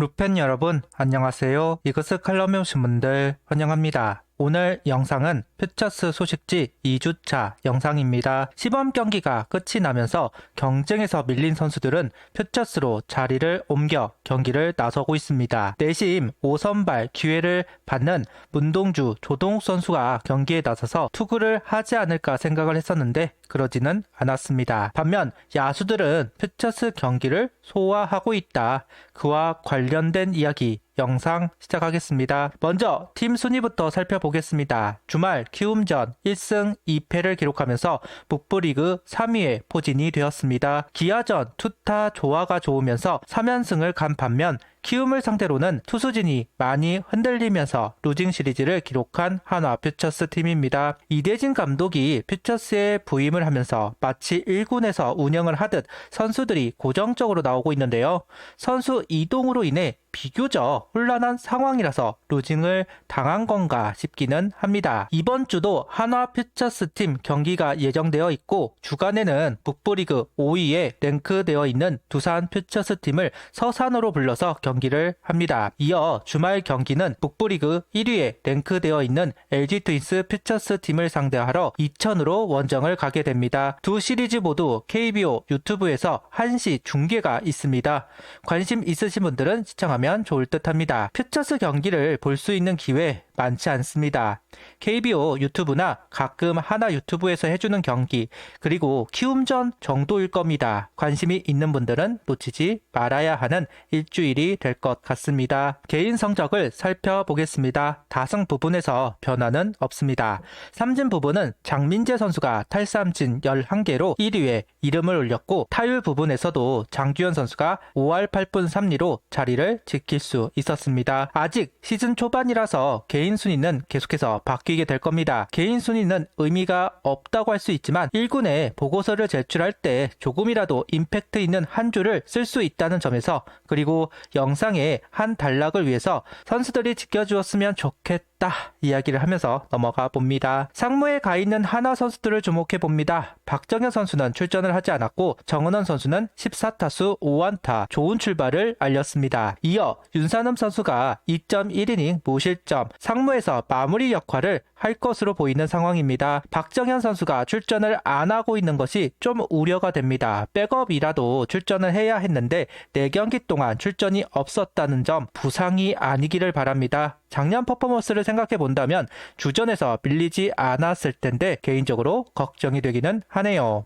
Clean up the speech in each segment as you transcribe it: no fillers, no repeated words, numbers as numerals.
루팬 여러분 안녕하세요. 이것을 칼럼에 오신 분들 환영합니다. 오늘 영상은 퓨처스 소식지 2주차 영상입니다. 시범 경기가 끝이 나면서 경쟁에서 밀린 선수들은 퓨처스로 자리를 옮겨 경기를 나서고 있습니다. 내심 5선발 기회를 받는 문동주, 조동욱 선수가 경기에 나서서 투구를 하지 않을까 생각을 했었는데 그러지는 않았습니다. 반면 야수들은 퓨처스 경기를 소화하고 있다. 그와 관련된 이야기 영상 시작하겠습니다. 먼저 팀 순위부터 살펴보겠습니다. 주말 키움전 1승 2패를 기록하면서 북부리그 3위에 포진이 되었습니다. 기아전 투타 조화가 좋으면서 3연승을 간 반면 키움을 상대로는 투수진이 많이 흔들리면서 루징 시리즈를 기록한 한화 퓨처스 팀입니다. 이대진 감독이 퓨처스에 부임을 하면서 마치 1군에서 운영을 하듯 선수들이 고정적으로 나오고 있는데요. 선수 이동으로 인해 비교적 혼란한 상황이라서 루징을 당한 건가 싶기는 합니다. 이번 주도 한화 퓨처스 팀 경기가 예정되어 있고 주간에는 북부리그 5위에 랭크되어 있는 두산 퓨처스 팀을 서산으로 불러서 경기를 합니다. 이어 주말 경기는 북부리그 1위에 랭크되어 있는 LG 트윈스 퓨처스 팀을 상대하러 이천으로 원정을 가게 됩니다. 두 시리즈 모두 KBO 유튜브에서 1시 중계가 있습니다. 관심 있으신 분들은 시청하면 좋을 듯 합니다. 퓨처스 경기를 볼 수 있는 기회 많지 않습니다. KBO 유튜브나 가끔 하나 유튜브에서 해주는 경기 그리고 키움전 정도일 겁니다. 관심이 있는 분들은 놓치지 말아야 하는 일주일이 될 것 같습니다. 개인 성적을 살펴보겠습니다. 다승 부분에서 변화는 없습니다. 삼진 부분은 장민재 선수가 탈삼진 11개로 1위에 이름을 올렸고 타율 부분에서도 장규현 선수가 5할 8분 3리로 자리를 지킬 수 있었습니다. 아직 시즌 초반이라서 개인 순위는 계속해서 바뀌게 될 겁니다. 개인 순위는 의미가 없다고 할 수 있지만 1군에 보고서를 제출할 때 조금이라도 임팩트 있는 한 줄을 쓸 수 있다는 점에서 그리고 영상의 한 단락을 위해서 선수들이 지켜주었으면 좋겠다 이야기를 하면서 넘어가 봅니다. 상무에 가 있는 하나 선수들을 주목해 봅니다. 박정현 선수는 출전을 하지 않았고 정은원 선수는 14타수 5안타 좋은 출발을 알렸습니다. 이어 윤산음 선수가 2.1이닝 무실점 상무에서 마무리 역할을 할 것으로 보이는 상황입니다. 박정현 선수가 출전을 안 하고 있는 것이 좀 우려가 됩니다. 백업이라도 출전을 해야 했는데 4경기 동안 출전이 없었다는 점 부상이 아니기를 바랍니다. 작년 퍼포먼스를 생각해 본다면 주전에서 밀리지 않았을 텐데 개인적으로 걱정이 되기는 하네요.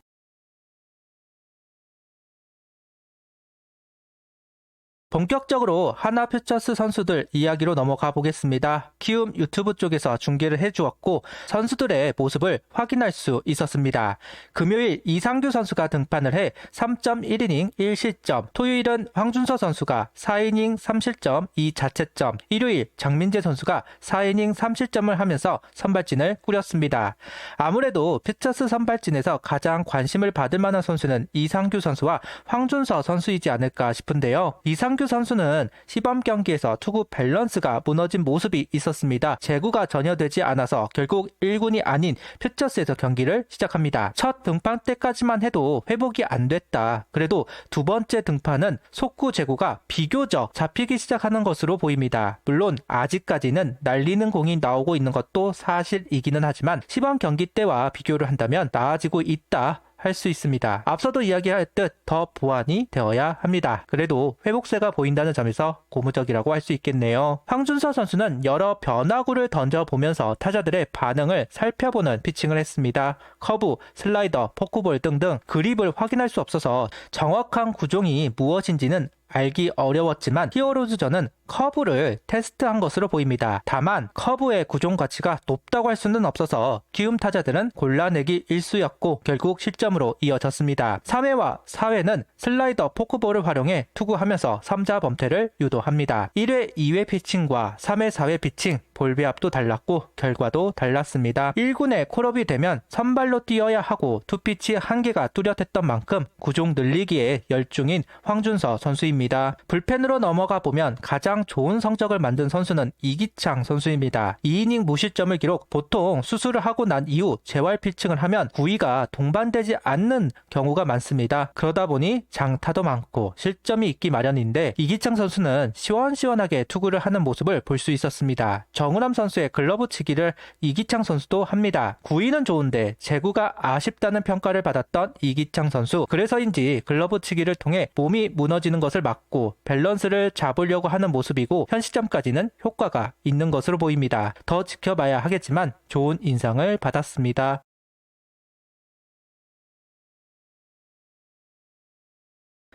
본격적으로 하나 퓨처스 선수들 이야기로 넘어가 보겠습니다. 키움 유튜브 쪽에서 중계를 해주었고 선수들의 모습을 확인할 수 있었습니다. 금요일 이상규 선수가 등판을 해 3.1이닝 1실점, 토요일은 황준서 선수가 4이닝 3실점 2자책점, 일요일 장민재 선수가 4이닝 3실점을 하면서 선발진을 꾸렸습니다. 아무래도 퓨처스 선발진에서 가장 관심을 받을 만한 선수는 이상규 선수와 황준서 선수이지 않을까 싶은데요. 이상규 선수는 시범 경기에서 투구 밸런스가 무너진 모습이 있었습니다. 제구가 전혀 되지 않아서 결국 1군이 아닌 퓨처스에서 경기를 시작합니다. 첫 등판 때까지만 해도 회복이 안 됐다. 그래도 두 번째 등판은 속구 제구가 비교적 잡히기 시작하는 것으로 보입니다. 물론 아직까지는 날리는 공이 나오고 있는 것도 사실이기는 하지만 시범 경기 때와 비교를 한다면 나아지고 있다. 할 수 있습니다. 앞서도 이야기했듯 더 보완이 되어야 합니다. 그래도 회복세가 보인다는 점에서 고무적이라고 할 수 있겠네요. 황준서 선수는 여러 변화구를 던져보면서 타자들의 반응을 살펴보는 피칭을 했습니다. 커브, 슬라이더, 포크볼 등등 그립을 확인할 수 없어서 정확한 구종이 무엇인지는 알기 어려웠지만 히어로즈전은 커브를 테스트한 것으로 보입니다. 다만 커브의 구종 가치가 높다고 할 수는 없어서 키움 타자들은 골라내기 일쑤였고 결국 실점으로 이어졌습니다. 3회와 4회는 슬라이더 포크볼을 활용해 투구하면서 3자 범퇴를 유도합니다. 1회, 2회 피칭과 3회, 4회 피칭 볼배합도 달랐고 결과도 달랐습니다. 1군에 콜업이 되면 선발로 뛰어야 하고 투피치 한계가 뚜렷했던 만큼 구종 늘리기에 열중인 황준서 선수입니다. 불펜으로 넘어가 보면 가장 가장 좋은 성적을 만든 선수는 이기창 선수입니다. 2이닝 무실점을 기록. 보통 수술을 하고 난 이후 재활 피칭을 하면 구위가 동반되지 않는 경우가 많습니다. 그러다 보니 장타도 많고 실점이 있기 마련인데 이기창 선수는 시원시원하게 투구를 하는 모습을 볼 수 있었습니다. 정우람 선수의 글러브 치기를 이기창 선수도 합니다. 구위는 좋은데 제구가 아쉽다는 평가를 받았던 이기창 선수. 그래서인지 글러브 치기를 통해 몸이 무너지는 것을 막고 밸런스를 잡으려고 하는 모습이고 현 시점까지는 효과가 있는 것으로 보입니다. 더 지켜봐야 하겠지만 좋은 인상을 받았습니다.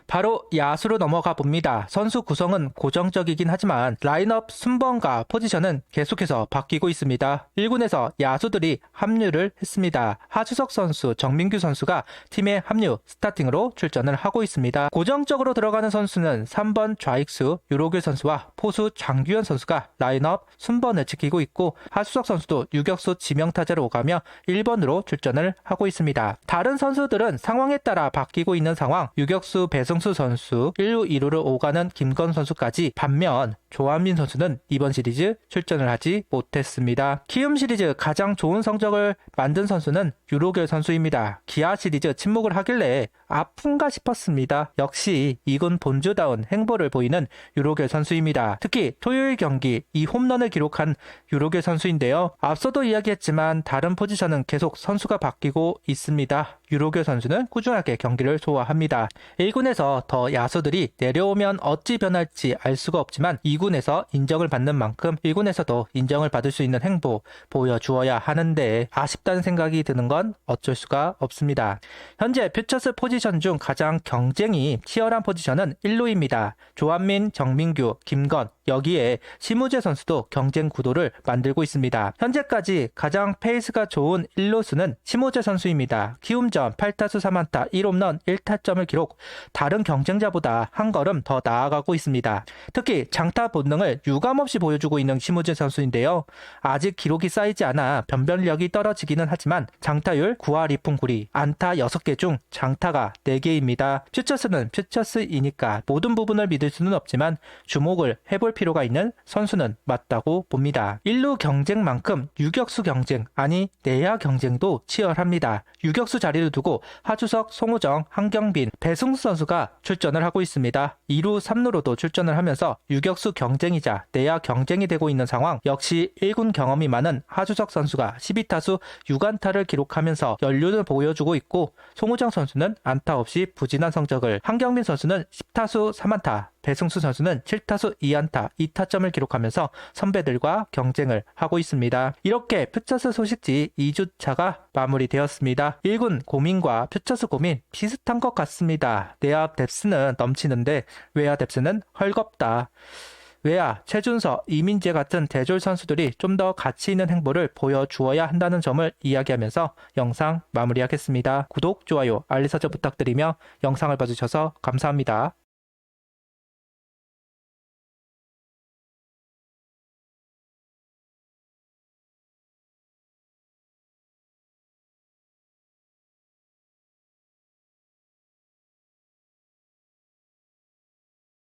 바로 야수로 넘어가 봅니다. 선수 구성은 고정적이긴 하지만 라인업 순번과 포지션은 계속해서 바뀌고 있습니다. 1군에서 야수들이 합류를 했습니다. 하주석 선수, 정민규 선수가 팀에 합류, 스타팅으로 출전을 하고 있습니다. 고정적으로 들어가는 선수는 3번 좌익수 유로길 선수와 포수 장규현 선수가 라인업 순번을 지키고 있고 하주석 선수도 유격수 지명타자로 오가며 1번으로 출전을 하고 있습니다. 다른 선수들은 상황에 따라 바뀌고 있는 상황. 유격수 배승수 선수, 1루 2루를 오가는 김건 선수까지. 반면 조한민 선수는 이번 시리즈 출전을 하지 못했습니다. 키움 시리즈 가장 좋은 성적을 만든 선수는 유로길 선수입니다. 기아 시리즈 침묵을 하길래 아픈가 싶었습니다. 역시 2군 본주다운 행보를 보이는 유로길 선수입니다. 특히 토요일 경기 2홈런을 기록한 유로길 선수인데요. 앞서도 이야기했지만 다른 포지션은 계속 선수가 바뀌고 있습니다. 유로길 선수는 꾸준하게 경기를 소화합니다. 1군에서 더 야수들이 내려오면 어찌 변할지 알 수가 없지만 2군에서 인정을 받는 만큼 1군에서도 인정을 받을 수 있는 행보 보여주어야 하는데 아쉽다는 생각이 드는 건 어쩔 수가 없습니다. 현재 퓨처스 포지션 중 가장 경쟁이 치열한 포지션은 1루입니다. 조한민, 정민규, 김건, 여기에 심우재 선수도 경쟁 구도를 만들고 있습니다. 현재까지 가장 페이스가 좋은 1루수는 심우재 선수입니다. 키움전 8타수 3안타 1홈런 1타점을 기록. 다른 경쟁자보다 한 걸음 더 나아가고 있습니다. 특히 장타 본능을 유감없이 보여주고 있는 심우재 선수인데요. 아직 기록이 쌓이지 않아 변별력이 떨어지기는 하지만 장타율 9할 2푼 9리, 안타 6개 중 장타가 4개입니다. 퓨처스는 퓨처스이니까 모든 부분을 믿을 수는 없지만 주목을 해볼 필요가 있는 선수는 맞다고 봅니다. 1루 경쟁만큼 유격수 경쟁, 아니 내야 경쟁도 치열합니다. 유격수 자리를 두고 하주석, 송우정, 한경빈, 배승수 선수가 출전을 하고 있습니다. 2루, 3루로도 출전을 하면서 유격수 경쟁이자 내야 경쟁이 되고 있는 상황. 역시 1군 경험이 많은 하주석 선수가 12타수 6안타를 기록하면서 연륜을 보여주고 있고 송우정 선수는 안타 없이 부진한 성적을, 한경빈 선수는 10타수 3안타, 배승수 선수는 7타수 2안타 2타점을 기록하면서 선배들과 경쟁을 하고 있습니다. 이렇게 퓨처스 소식지 2주차가 마무리되었습니다. 1군 고민과 퓨처스 고민 비슷한 것 같습니다. 내야 뎁스는 넘치는데 외야 뎁스는 헐겁다. 외야, 최준서, 이민재 같은 대졸 선수들이 좀 더 가치 있는 행보를 보여주어야 한다는 점을 이야기하면서 영상 마무리하겠습니다. 구독, 좋아요, 알림 설정 부탁드리며 영상을 봐주셔서 감사합니다.